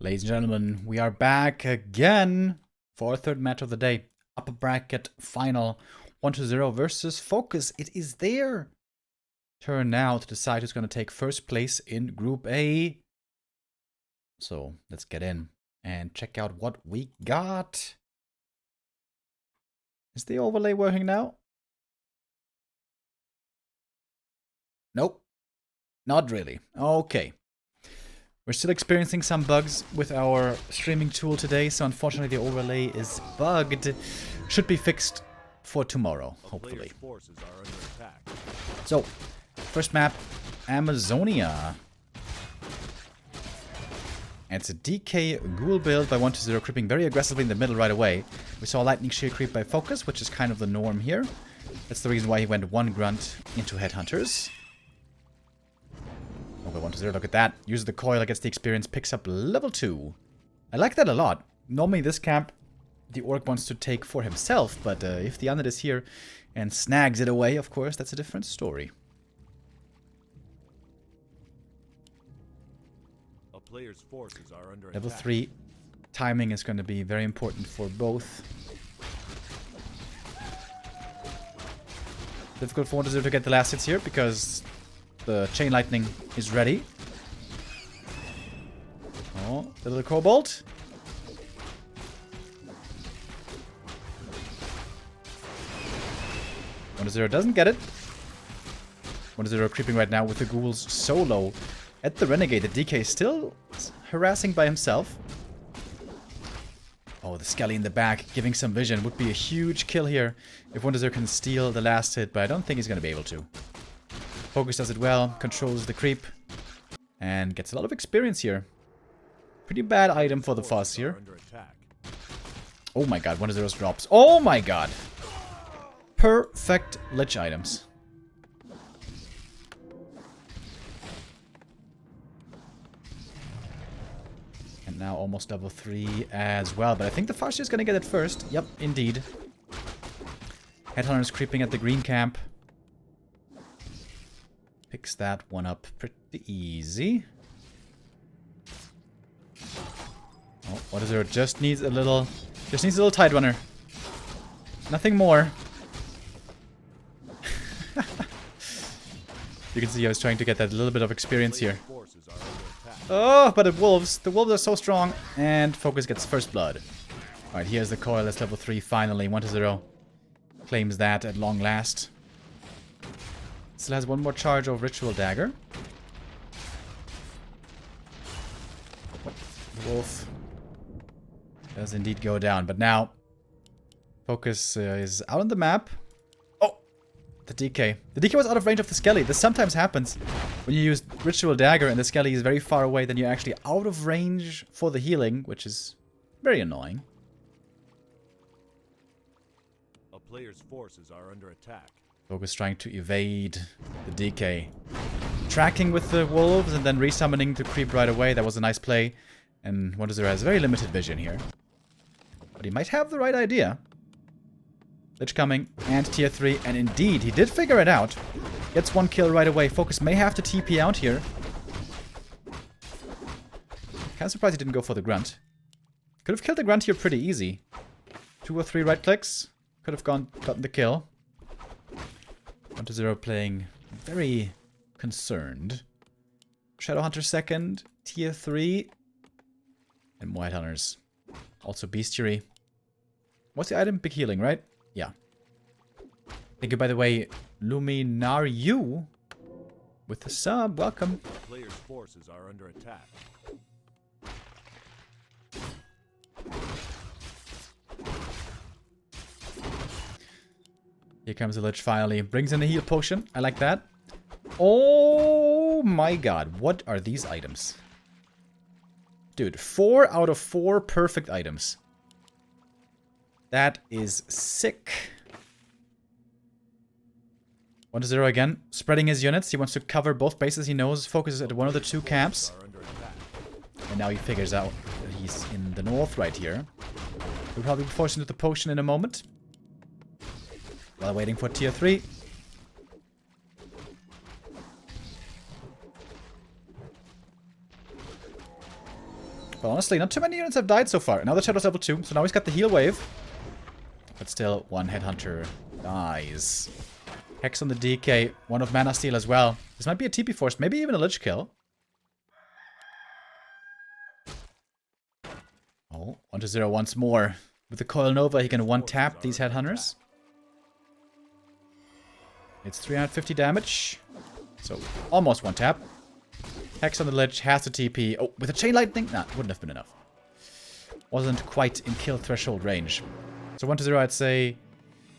Ladies and gentlemen, we are back again for our third match of the day. Upper bracket final 1-0 versus FoCuS. It is their turn now to decide who's going to take first place in Group A. So let's get in and check out what we got. Is the overlay working now? Nope. Not really. Okay. We're still experiencing some bugs with our streaming tool today, so unfortunately the overlay is bugged. Should be fixed for tomorrow, hopefully. So, first map, Amazonia. And it's a DK ghoul build by 1-0, creeping very aggressively in the middle right away. We saw lightning shear creep by FoCuS, which is kind of the norm here. That's the reason why he went one grunt into headhunters. Okay, 1-0, look at that. Uses the coil, gets the experience, picks up level 2. I like that a lot. Normally this camp, the orc wants to take for himself, but if the undead is here and snags it away, of course, that's a different story. A player's forces are under Level attack. 3 timing is going to be very important for both. Difficult for 1-0 to get the last hits here because the chain lightning is ready. Oh, the little cobalt. One-0 doesn't get it. 1-0 creeping right now with the ghouls solo at the renegade. The DK still harassing by himself. Oh, the Skelly in the back giving some vision would be a huge kill here if 1-0 can steal the last hit, but I don't think he's going to be able to. FoCuS does it well, controls the creep, and gets a lot of experience here. Pretty bad item for the FoCuS here. Oh my god, 1-0's drops. Oh my god! Perfect lich items. And now almost level 3 as well, but I think the FoCuS is going to get it first. Yep, indeed. Headhunter's creeping at the green camp. Picks that one up pretty easy. Oh, 1-0 just needs a little tide runner. Nothing more. You can see I was trying to get that little bit of experience here. Oh, but the wolves are so strong, and FoCuS gets first blood. Alright, here's the coil, that's level 3 finally. 1-0 claims that at long last. Still has one more charge of Ritual Dagger. The wolf does indeed go down, but now FoCuS is out on the map. Oh! The DK. The DK was out of range of the Skelly. This sometimes happens when you use Ritual Dagger and the Skelly is very far away, then you're actually out of range for the healing, which is very annoying. A player's forces are under attack. FoCuS trying to evade the DK. Tracking with the wolves and then resummoning to creep right away. That was a nice play. And 1-0 has very limited vision here. But he might have the right idea. Lich coming and tier 3. And indeed, he did figure it out. Gets one kill right away. FoCuS may have to TP out here. Kind of surprised he didn't go for the grunt. Could have killed the grunt here pretty easy. 2 or 3 right clicks. Could have gotten the kill. 1-0 playing very concerned. Shadowhunter second, tier 3. And White Hunters. Also bestiary. What's the item? Big healing, right? Yeah. Thank you, by the way, Luminariu with the sub. Welcome. A player's forces are under attack. Here comes the Lich finally. Brings in a heal potion. I like that. Oh my god. What are these items? Dude, 4 out of 4 perfect items. That is sick. 1-0 again. Spreading his units. He wants to cover both bases he knows. Focuses at one of the 2 camps. And now he figures out that he's in the north right here. He'll probably be forced into the potion in a moment. While waiting for tier 3. But honestly, not too many units have died so far. Now the Shadow's level 2, so now he's got the heal wave. But still, one Headhunter dies. Hex on the DK, one of Mana Steal as well. This might be a TP Force, maybe even a Lich kill. Oh, 1-0 once more. With the Coil Nova, he can one-tap these Headhunters. It's 350 damage. So, almost one-tap. Hex on the Lich, has the TP. Oh, with a Chain Lightning? Nah, wouldn't have been enough. Wasn't quite in kill threshold range. So 1-0, I'd say,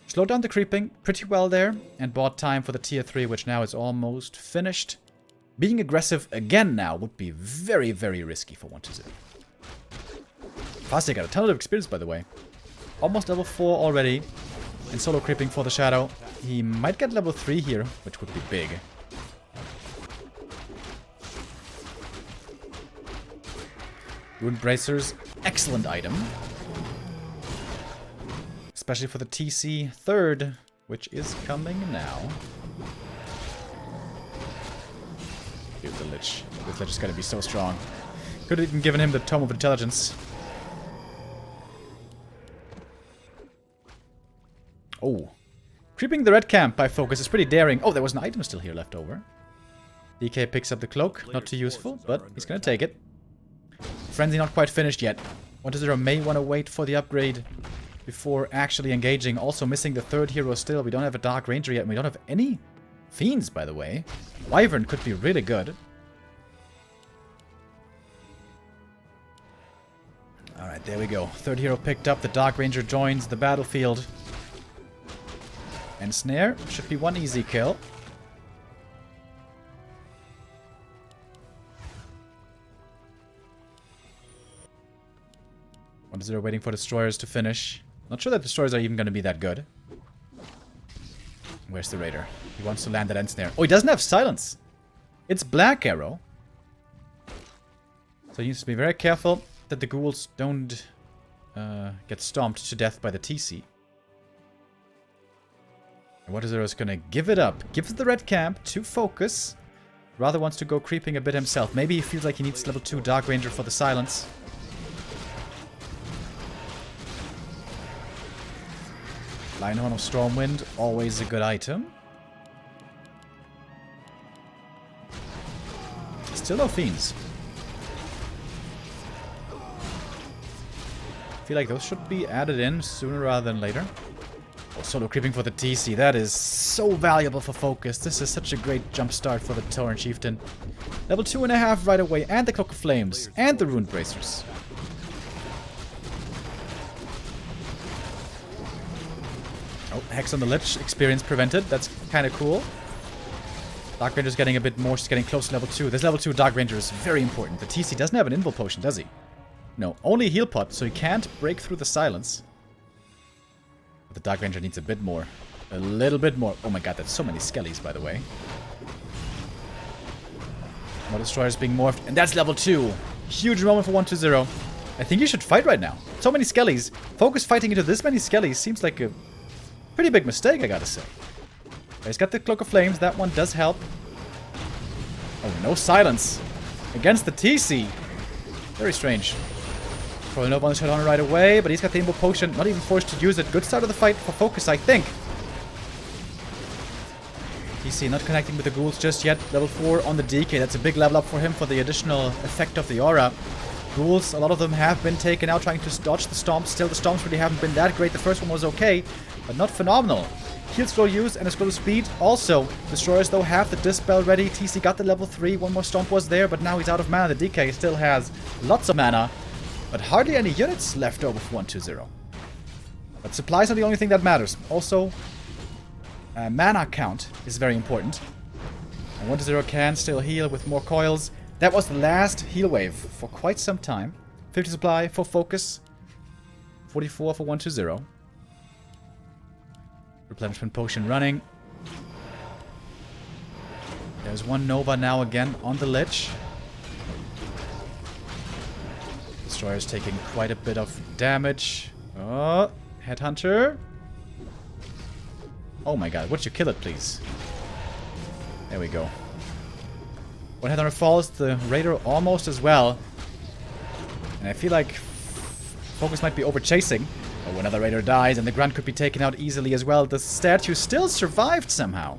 slowed down the creeping pretty well there, and bought time for the tier 3, which now is almost finished. Being aggressive again now would be very, very risky for 1-0. Fasti got a ton of experience, by the way. Almost level 4 already. And solo creeping for the Shadow. He might get level 3 here, which would be big. Rune Bracers, excellent item. Especially for the TC 3rd, which is coming now. Dude, the Lich. This Lich is going to be so strong. Could have even given him the Tome of Intelligence. Oh. Creeping the red camp by FoCuS is pretty daring. Oh, there was an item still here left over. DK picks up the cloak. Not too useful, but he's going to take it. Frenzy not quite finished yet. 1-0 may want to wait for the upgrade before actually engaging. Also missing the 3rd hero still. We don't have a Dark Ranger yet. And we don't have any Fiends, by the way. Wyvern could be really good. Alright, there we go. 3rd hero picked up. The Dark Ranger joins the battlefield. And Snare should be one easy kill. They're waiting for Destroyers to finish. Not sure that Destroyers are even going to be that good. Where's the Raider? He wants to land that End Snare. Oh, he doesn't have Silence. It's Black Arrow. So he needs to be very careful that the ghouls don't get stomped to death by the TC. And 1-0 is going to give it up. Gives the red camp to FoCuS. Rather wants to go creeping a bit himself. Maybe he feels like he needs level 2 Dark Ranger for the Silence. Lionhorn of Stormwind, always a good item. Still no Fiends. I feel like those should be added in sooner rather than later. Oh, solo creeping for the TC. That is so valuable for FoCuS. This is such a great jump start for the Tauren Chieftain. Level 2.5 right away, and the Cloak of Flames, and the Rune Bracers. Oh, Hex on the Lich. Experience prevented. That's kind of cool. Dark Ranger's getting a bit more. She's getting close to level 2. This level 2 Dark Ranger is very important. The TC doesn't have an Invul Potion, does he? No, only a Heal Pot, so he can't break through the Silence. But the Dark Ranger needs a bit more. A little bit more. Oh my god, that's so many Skellies, by the way. More Destroyers being morphed. And that's level 2. Huge moment for 1-0. I think you should fight right now. So many Skellies. FoCuS fighting into this many Skellies seems like a pretty big mistake, I gotta say. He's got the Cloak of Flames. That one does help. Oh, no Silence. Against the TC. Very strange. Coil Nova on the Shadowrunner right away, but he's got the Invul Potion. Not even forced to use it. Good start of the fight for FoCuS, I think. TC not connecting with the ghouls just yet. Level 4 on the DK. That's a big level up for him for the additional effect of the aura. Ghouls, a lot of them have been taken out trying to dodge the stomps. Still, the stomps really haven't been that great. The first one was okay, but not phenomenal. Heal slow use and a slow speed. Also, Destroyers though have the Dispel ready. TC got the level 3. One more stomp was there, but now he's out of mana. The DK still has lots of mana, but hardly any units left over for 1-2-0. But supplies are the only thing that matters. Also, mana count is very important. And 1-0 can still heal with more coils. That was the last heal wave for quite some time. 50 supply for FoCuS. 44 for 1-2-0. Replenishment potion running. There's one Nova now again on the Lich. Destroyer's taking quite a bit of damage. Oh, Headhunter. Oh my god, would you kill it, please? There we go. When Headhunter falls, the Raider almost as well. And I feel like FoCuS might be over-chasing. Oh, another raider dies, and the grunt could be taken out easily as well. The statue still survived somehow.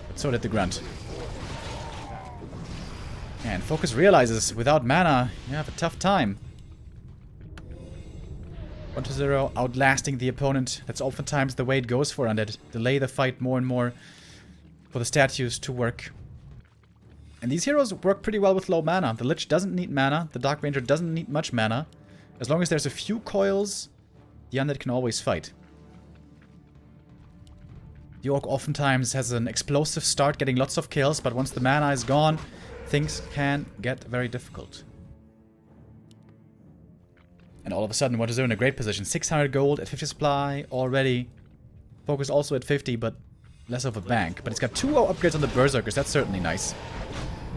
But so did the grunt. And FoCuS realizes, without mana, you have a tough time. 1-0, outlasting the opponent. That's oftentimes the way it goes for Undead. Delay the fight more and more for the statues to work. And these heroes work pretty well with low mana. The Lich doesn't need mana. The Dark Ranger doesn't need much mana. As long as there's a few coils, the Undead can always fight. The Orc oftentimes has an explosive start, getting lots of kills, but once the mana is gone, things can get very difficult. And all of a sudden, 1-0 in a great position. 600 gold at 50 supply already. FoCuS also at 50, but less of a bank. But it's got 2 upgrades on the Berserkers. That's certainly nice.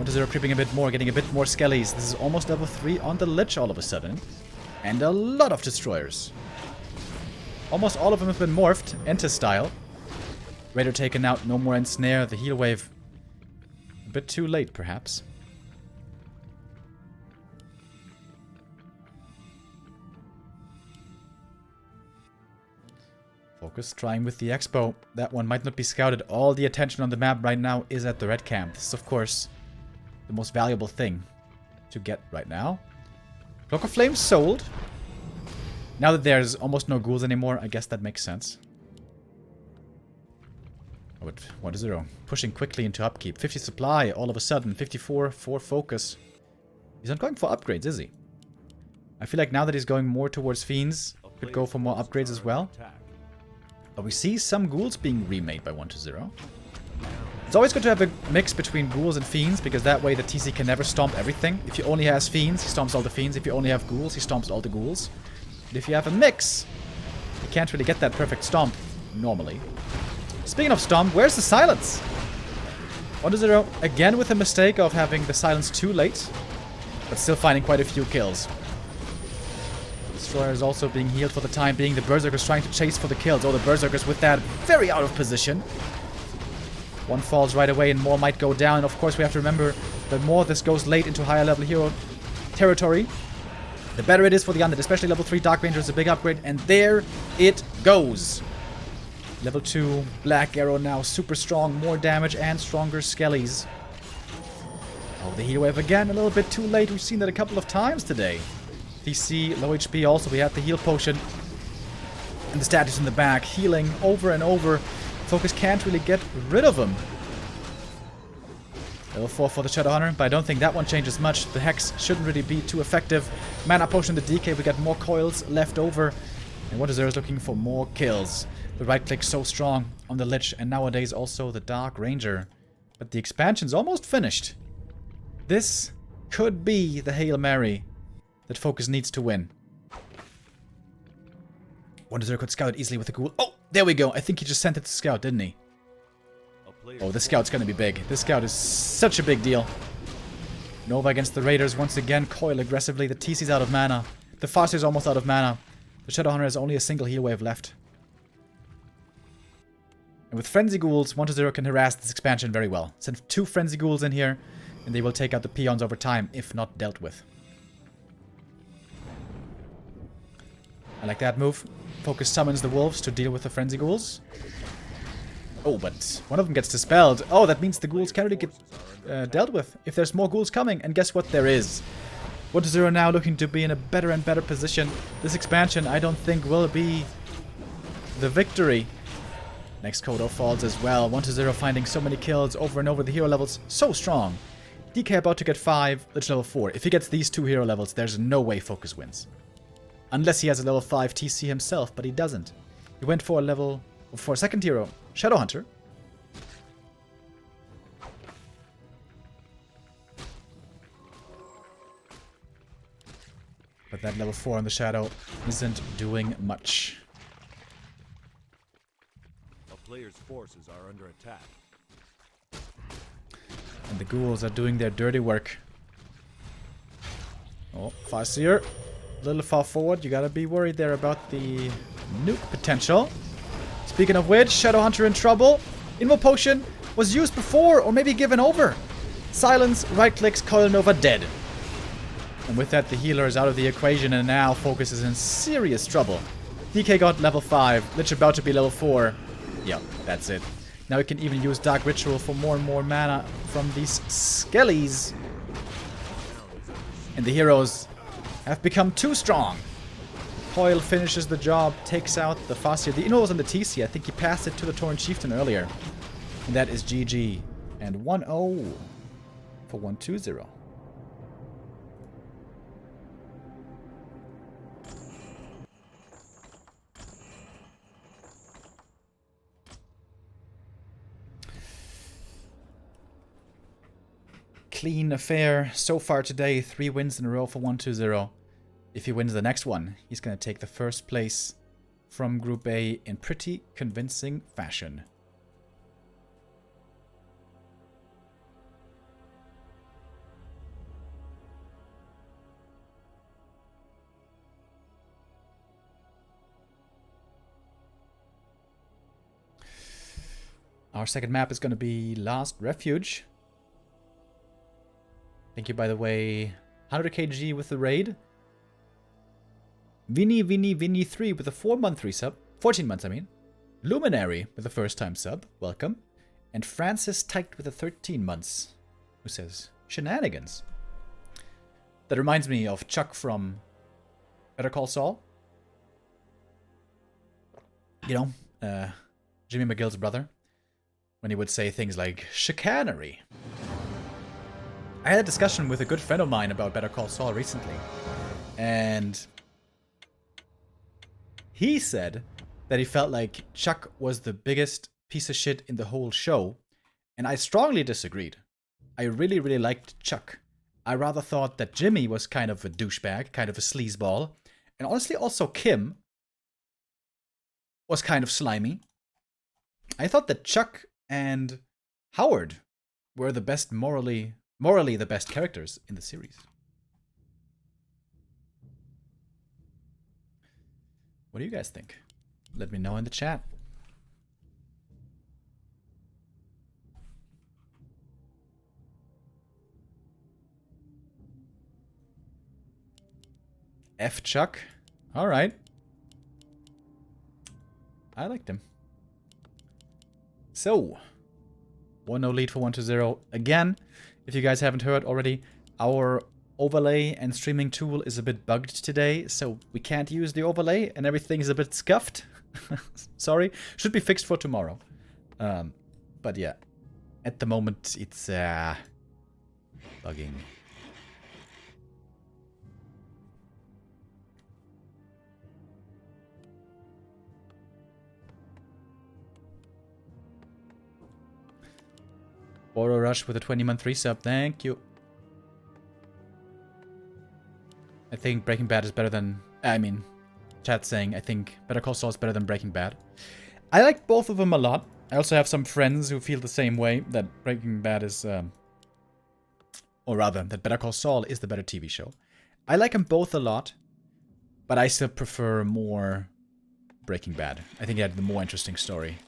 1-0 creeping a bit more, getting a bit more skellies. This is almost level 3 on the Lich all of a sudden. And a lot of destroyers. Almost all of them have been morphed, Enter style. Raider taken out, no more ensnare. The heal wave a bit too late, perhaps. FoCuS trying with the Expo. That one might not be scouted. All the attention on the map right now is at the red camp. This is, of course, the most valuable thing to get right now. Cloak of Flame sold. Now that there's almost no ghouls anymore, I guess that makes sense. Oh, but 1-0. Pushing quickly into upkeep. 50 supply all of a sudden. 54 for FoCuS. He's not going for upgrades, is he? I feel like now that he's going more towards Fiends, could go for more upgrades as well. But we see some ghouls being remade by 1-0. It's always good to have a mix between ghouls and fiends, because that way the TC can never stomp everything. If he only has fiends, he stomps all the fiends. If you only have ghouls, he stomps all the ghouls. But if you have a mix, you can't really get that perfect stomp, normally. Speaking of stomp, where's the silence? 1-0, again with the mistake of having the silence too late, but still finding quite a few kills. Destroyer is also being healed for the time being. The Berserkers trying to chase for the kills. Oh, the Berserkers with that very out of position. One falls right away and more might go down. And of course we have to remember, the more this goes late into higher level hero territory, the better it is for the Undead. Especially level 3 Dark Ranger is a big upgrade. And there it goes. Level 2 Black Arrow now super strong. More damage and stronger skellies. Oh, the heal wave again. A little bit too late. We've seen that a couple of times today. DC, low HP also. We have the heal potion. And the statues in the back. Healing over and over. FoCuS can't really get rid of him. Level 4 for the Shadowhunter, but I don't think that one changes much. The Hex shouldn't really be too effective. Mana potion, the DK, we got more coils left over. And 1-0 is looking for more kills. The right click so strong on the Lich, and nowadays also the Dark Ranger. But the expansion's almost finished. This could be the Hail Mary that FoCuS needs to win. 1-0 could scout easily with the ghoul. Oh, there we go. I think he just sent it to scout, didn't he? Oh, this scout's gonna be big. This scout is such a big deal. Nova against the Raiders once again. Coil aggressively. The TC's out of mana. The Farseer's almost out of mana. The Shadowhunter has only a single heal wave left. And with Frenzy Ghouls, 1-0 can harass this expansion very well. Send 2 Frenzy Ghouls in here, and they will take out the peons over time, if not dealt with. I like that move. FoCuS summons the wolves to deal with the Frenzy Ghouls. Oh, but one of them gets dispelled. Oh, that means the ghouls can't really get dealt with if there's more ghouls coming. And guess what? There is. 1-0 now looking to be in a better and better position. This expansion, I don't think, will be the victory. Next Kodo falls as well. 1-0 finding so many kills over and over. The hero levels so strong. DK about to get 5, Lich level 4. If he gets these 2 hero levels, there's no way FoCuS wins. Unless he has a level 5 TC himself, but he doesn't. He went for a second hero, Shadowhunter. But that level 4 on the Shadow isn't doing much. A player's forces are under attack. And the ghouls are doing their dirty work. Oh, Farseer. A little far forward. You gotta be worried there about the nuke potential. Speaking of which, Shadowhunter in trouble. Invo Potion was used before, or maybe given over. Silence, right clicks, Coil Nova dead. And with that, the healer is out of the equation, and now FoCuS is in serious trouble. DK got level 5, Lich about to be level 4. Yep, that's it. Now we can even use Dark Ritual for more and more mana from these skellies. And the heroes have become too strong. Coil finishes the job, takes out the Fascia. The Inno was on the TC. I think he passed it to the Torrent Chieftain earlier. And that is GG. And 1-0 for 1-2-0. Clean affair so far today. 3 wins in a row for 1-2-0. If he wins the next one, he's going to take the first place from Group A in pretty convincing fashion. Our second map is going to be Last Refuge. Thank you, by the way, 100 kg with the raid. Vinny 3 with a 4-month resub. 14 months, I mean. Luminary with a first-time sub. Welcome. And Francis Tyked with a 13 months. Who says, shenanigans. That reminds me of Chuck from Better Call Saul. You know, Jimmy McGill's brother. When he would say things like, chicanery. I had a discussion with a good friend of mine about Better Call Saul recently. And he said that he felt like Chuck was the biggest piece of shit in the whole show. And I strongly disagreed. I really, really liked Chuck. I rather thought that Jimmy was kind of a douchebag, kind of a sleazeball. And honestly, also Kim was kind of slimy. I thought that Chuck and Howard were the best morally the best characters in the series. What do you guys think? Let me know in the chat. F Chuck. Alright. I liked him. So, 1-0 lead for 1-0. Again, if you guys haven't heard already, our overlay and streaming tool is a bit bugged today, so we can't use the overlay and everything is a bit scuffed. Sorry. Should be fixed for tomorrow. But yeah, at the moment it's bugging. Boro Rush with a 20-month resub. Thank you. I think Breaking Bad is better than... I mean, chat's saying I think Better Call Saul is better than Breaking Bad. I like both of them a lot. I also have some friends who feel the same way, that Breaking Bad is... or rather, that Better Call Saul is the better TV show. I like them both a lot, but I still prefer more Breaking Bad. I think it had the more interesting story.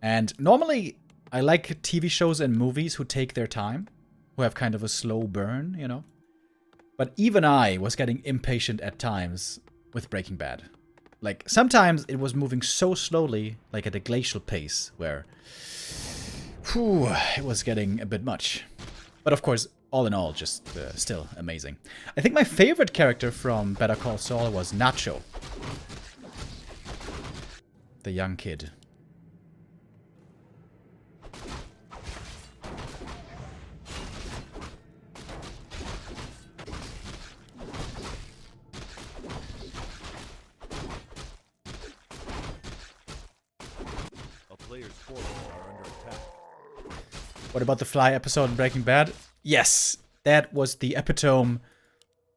And normally, I like TV shows and movies who take their time, who have kind of a slow burn, you know? But even I was getting impatient at times with Breaking Bad. Like, sometimes it was moving so slowly, like at a glacial pace, where whew, it was getting a bit much. But of course, all in all, just still amazing. I think my favorite character from Better Call Saul was Nacho. The young kid. What about the fly episode in Breaking Bad? Yes, that was the epitome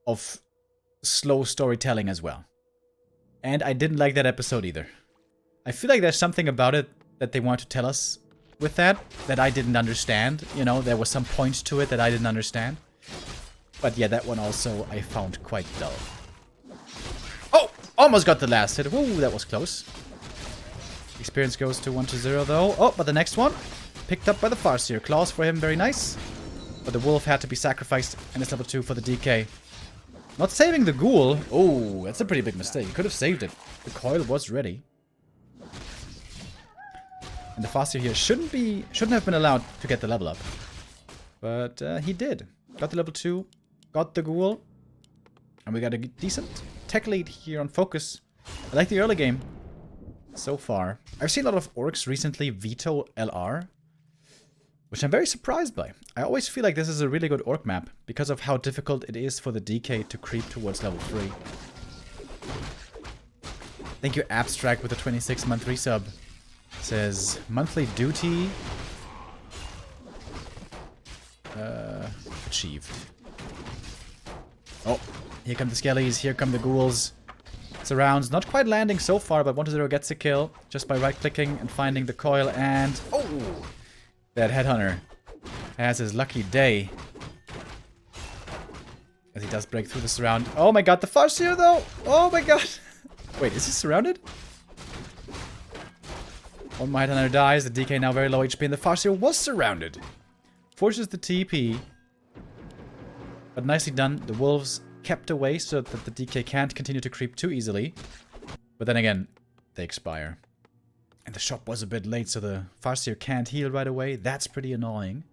of slow storytelling as well. And I didn't like that episode either. I feel like there's something about it that they want to tell us with that I didn't understand. You know, there was some point to it that I didn't understand. But yeah, that one also I found quite dull. Oh! Almost got the last hit. Woo, that was close. Experience goes to 1-0 though. Oh, but the next one? picked up by the Farseer. Claws for him, very nice. But the wolf had to be sacrificed, and it's level 2 for the DK. Not saving the ghoul. Oh, that's a pretty big mistake. He could have saved it. The coil was ready. And the Farseer here shouldn't have been allowed to get the level up. But he did. Got the level 2. Got the ghoul. And we got a decent tech lead here on FoCuS. I like the early game so far. I've seen a lot of orcs recently veto LR, which I'm very surprised by. I always feel like this is a really good orc map because of how difficult it is for the DK to creep towards level 3. Thank you, Abstract, with a 26-month resub. Says, monthly duty achieved. Oh, here come the skellies, here come the ghouls. Surrounds, not quite landing so far, but 1-0 gets a kill just by right-clicking and finding the coil, and... oh! That headhunter has his lucky day. As he does break through the surround. Oh my god, the Farseer though! Oh my god! Wait, is he surrounded? One my headhunter dies, the DK now very low HP, and the Farseer was surrounded. Forces the TP. But nicely done. The wolves kept away so that the DK can't continue to creep too easily. But then again, they expire. And the shop was a bit late, so the Farseer can't heal right away. That's pretty annoying.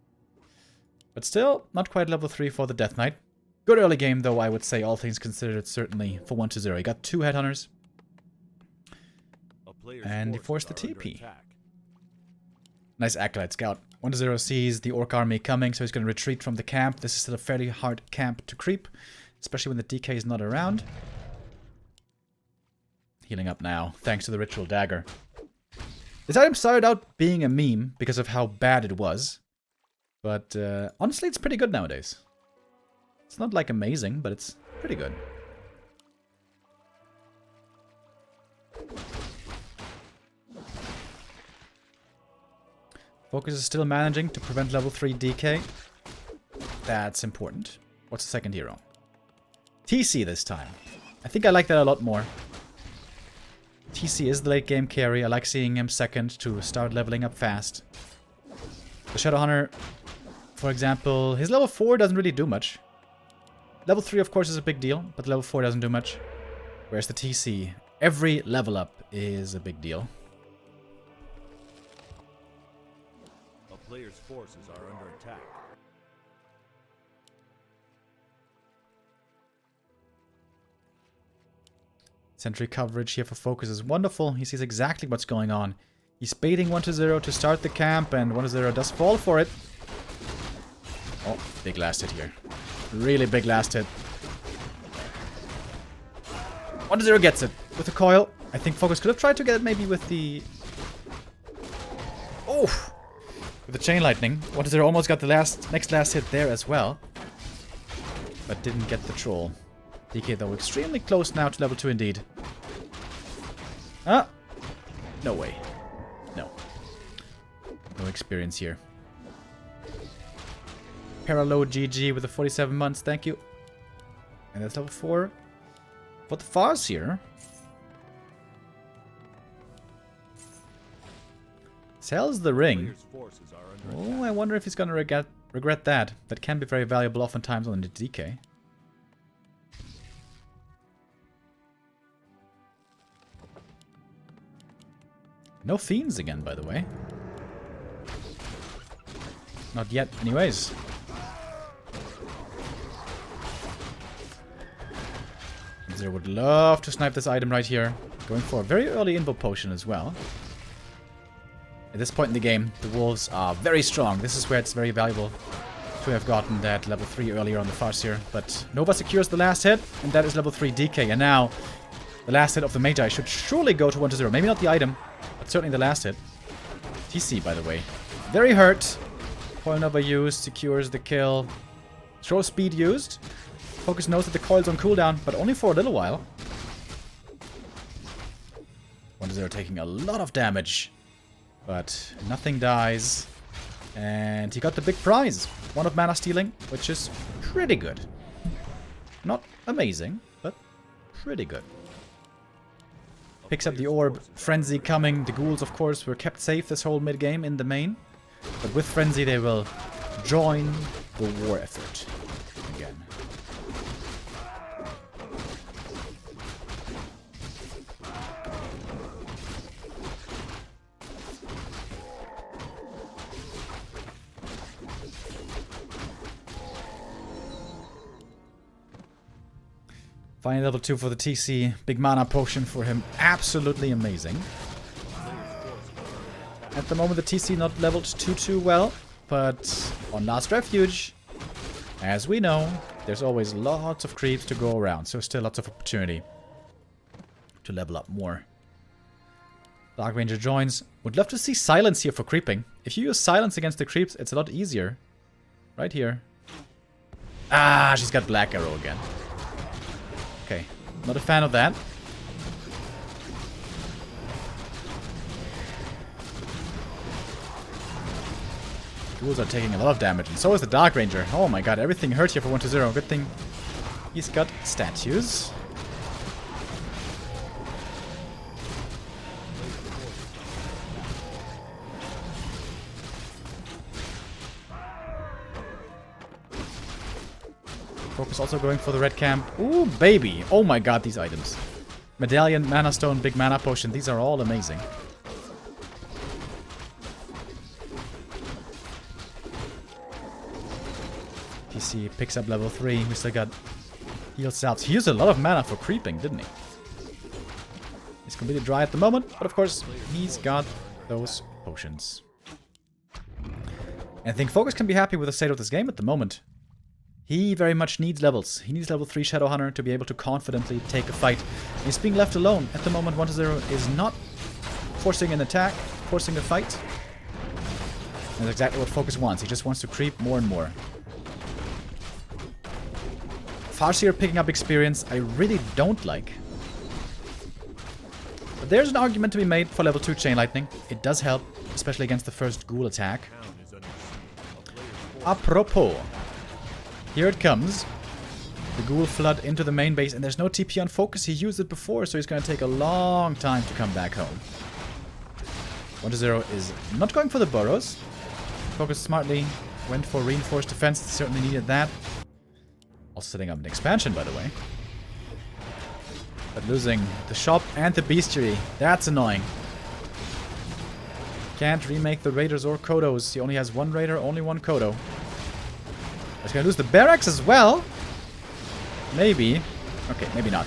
But still, not quite level 3 for the Death Knight. Good early game, though, I would say, all things considered, certainly for 1-0. He got 2 headhunters. And he forced the TP. Nice Acolyte Scout. 1-0 sees the Orc army coming, so he's going to retreat from the camp. This is still a fairly hard camp to creep, especially when the DK is not around. Healing up now, thanks to the Ritual Dagger. This item started out being a meme because of how bad it was. But honestly, it's pretty good nowadays. It's not like amazing, but it's pretty good. FoCuS is still managing to prevent level 3 DK. That's important. What's the second hero? TC this time. I think I like that a lot more. TC is the late game carry. I like seeing him second to start leveling up fast. The Shadowhunter, for example, his level 4 doesn't really do much. Level 3, of course, is a big deal, but level 4 doesn't do much. Whereas the TC, every level up is a big deal. A player's forces are under attack. Sentry coverage here for FoCuS is wonderful. He sees exactly what's going on. He's baiting 1-0 to start the camp, and 1-0 does fall for it. Oh, big last hit here. Really big last hit. 1-0 gets it with the coil. I think FoCuS could have tried to get it maybe with the... oh! With the Chain Lightning. 1-0 almost got the next last hit there as well. But didn't get the troll. DK though extremely close now to level 2 indeed. Ah! No way. No. No experience here. Paralo GG with the 47 months, thank you. And that's level 4. For the Farseer. Sells the ring. Oh, I wonder if he's gonna regret that. That can be very valuable oftentimes on the DK. No fiends again, by the way. Not yet, anyways. Zero would love to snipe this item right here. Going for a very early invo potion as well. At this point in the game, the wolves are very strong. This is where it's very valuable to have gotten that level 3 earlier on the Farseer. But Nova secures the last hit, and that is level 3 DK. And now, the last hit of the Magi should surely go to 1-0. Maybe not the item, but certainly the last hit. TC, by the way. Very hurt. Coil Nova used, secures the kill. Throw speed used. FoCuS knows that the coil's on cooldown, but only for a little while. 1-0 taking a lot of damage. But nothing dies. And he got the big prize. 1 of mana stealing, which is pretty good. Not amazing, but pretty good. Picks up the orb. Frenzy coming. The ghouls, of course, were kept safe this whole mid-game in the main. But with Frenzy, they will join the war effort again. Finally level 2 for the TC. Big mana potion for him. Absolutely amazing. At the moment the TC not leveled too well. But on last Refuge, as we know, there's always lots of creeps to go around. So still lots of opportunity to level up more. Dark Ranger joins. Would love to see silence here for creeping. If you use silence against the creeps, it's a lot easier. Right here. Ah, she's got Black Arrow again. Okay, not a fan of that. Ghouls are taking a lot of damage, and so is the Dark Ranger. Oh my god, everything hurt here for 1-0. Good thing he's got statues. FoCuS also going for the red camp. Ooh, baby. Oh my god, these items. Medallion, Mana Stone, Big Mana Potion. These are all amazing. TC picks up level 3. We still got heal salves. He used a lot of mana for creeping, didn't he? He's completely dry at the moment, but of course, he's got those potions. And I think FoCuS can be happy with the state of this game at the moment. He very much needs levels. He needs level 3 Shadowhunter to be able to confidently take a fight. He's being left alone. At the moment, 1-0 is not forcing an attack, forcing a fight. And that's exactly what FoCuS wants. He just wants to creep more and more. Farseer picking up experience, I really don't like. But there's an argument to be made for level 2 Chain Lightning. It does help, especially against the first ghoul attack. Apropos. Here it comes. The ghoul flood into the main base, and there's no TP on FoCuS. He used it before, so he's going to take a long time to come back home. 1-0 is not going for the burrows. FoCuS smartly went for reinforced defense. Certainly needed that. Also setting up an expansion, by the way. But losing the shop and the bestiary. That's annoying. Can't remake the raiders or Kodos. He only has one raider, only one Kodo. He's gonna lose the barracks as well. Maybe. Okay, maybe not.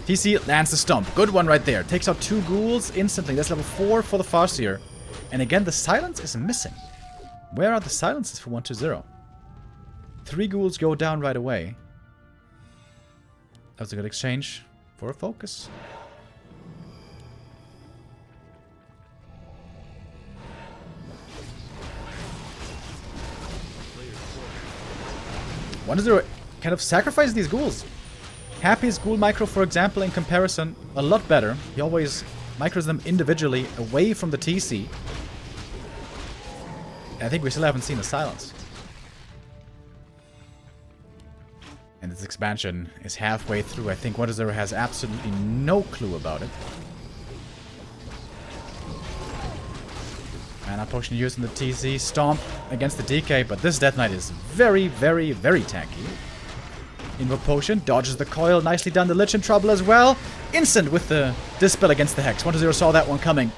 TC lands the stomp. Good one right there. Takes out 2 ghouls instantly. That's level 4 for the Farseer. And again, the silence is missing. Where are the silences for 1-0? 3 ghouls go down right away. That was a good exchange for a FoCuS. One-0 kind of sacrifices these ghouls. Happy's ghoul micro, for example, in comparison, a lot better. He always micros them individually away from the TC. And I think we still haven't seen the silence. And this expansion is halfway through. I think 1-0 has absolutely no clue about it. Mana potion used in the TC. Stomp against the DK, but this Death Knight is very, very, very tanky. Invoke potion, dodges the coil. Nicely done. The Lich in trouble as well. Instant with the Dispel against the Hex. 1-0 saw that one coming.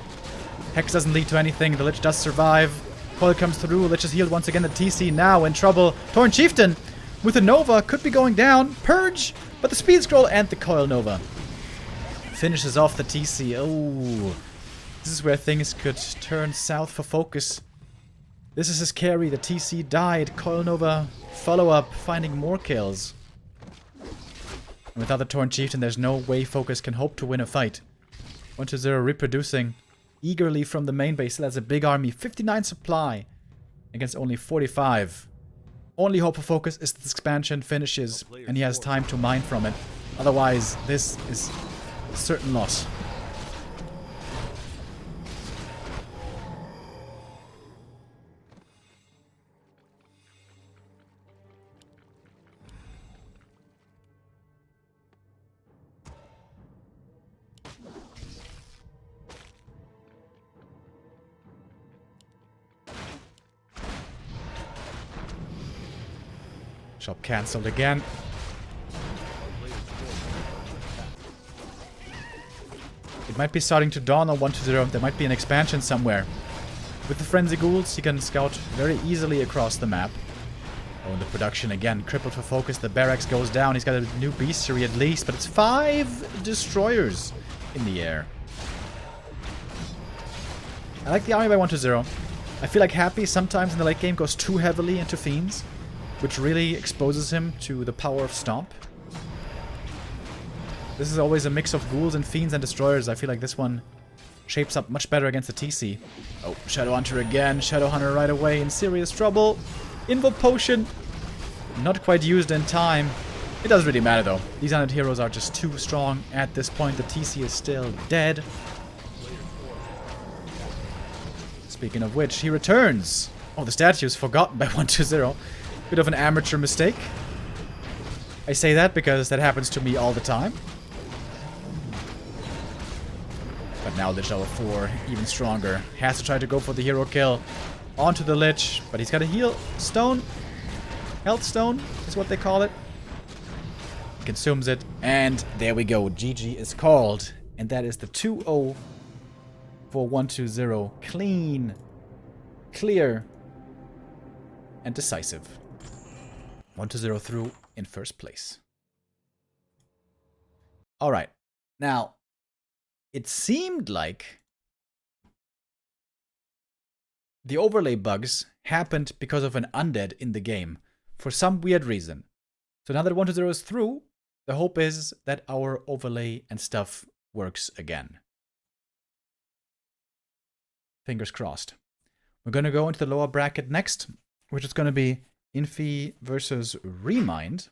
Hex doesn't lead to anything. The Lich does survive. Coil comes through. Lich is healed once again. The TC now in trouble. Torn Chieftain with the Nova could be going down. Purge, but the Speed Scroll and the Coil Nova finishes off the TC. Oh, this is where things could turn south for FoCuS. This is his carry. The TC died. Coil Nova follow-up, finding more kills. And without the Torn Chieftain, there's no way FoCuS can hope to win a fight. 1-0 reproducing eagerly from the main base. Still has a big army. 59 supply against only 45. Only hope for FoCuS is this expansion finishes and he has time to mine from it. Otherwise, this is a certain loss. Shop cancelled again. It might be starting to dawn on 1-0. There might be an expansion somewhere. With the Frenzy Ghouls, he can scout very easily across the map. Oh, and the production again, crippled for focus. The barracks goes down. He's got a new bestiary at least, but it's 5 destroyers in the air. I like the army by 1-0. I feel like Happy sometimes in the late game goes too heavily into Fiends, which really exposes him to the power of Stomp. This is always a mix of Ghouls and Fiends and Destroyers. I feel like this one shapes up much better against the TC. Oh, Shadowhunter again. Shadowhunter right away in serious trouble. Invo Potion. Not quite used in time. It doesn't really matter though. These undead heroes are just too strong at this point. The TC is still dead. Speaking of which, he returns. Oh, the statue is forgotten by 1-0. Bit of an amateur mistake. I say that because that happens to me all the time. But now Lich level 4, even stronger. Has to try to go for the hero kill. Onto the Lich, but he's got a heal stone. Health stone is what they call it. Consumes it, and there we go. GG is called. And that is the 2-0 for 1-0. Clean, clear, and decisive. 1-0 through in first place. Alright, now, it seemed like the overlay bugs happened because of an undead in the game, for some weird reason. So now that 1-0 is through, the hope is that our overlay and stuff works again. Fingers crossed. We're going to go into the lower bracket next, which is going to be Infi versus Remind.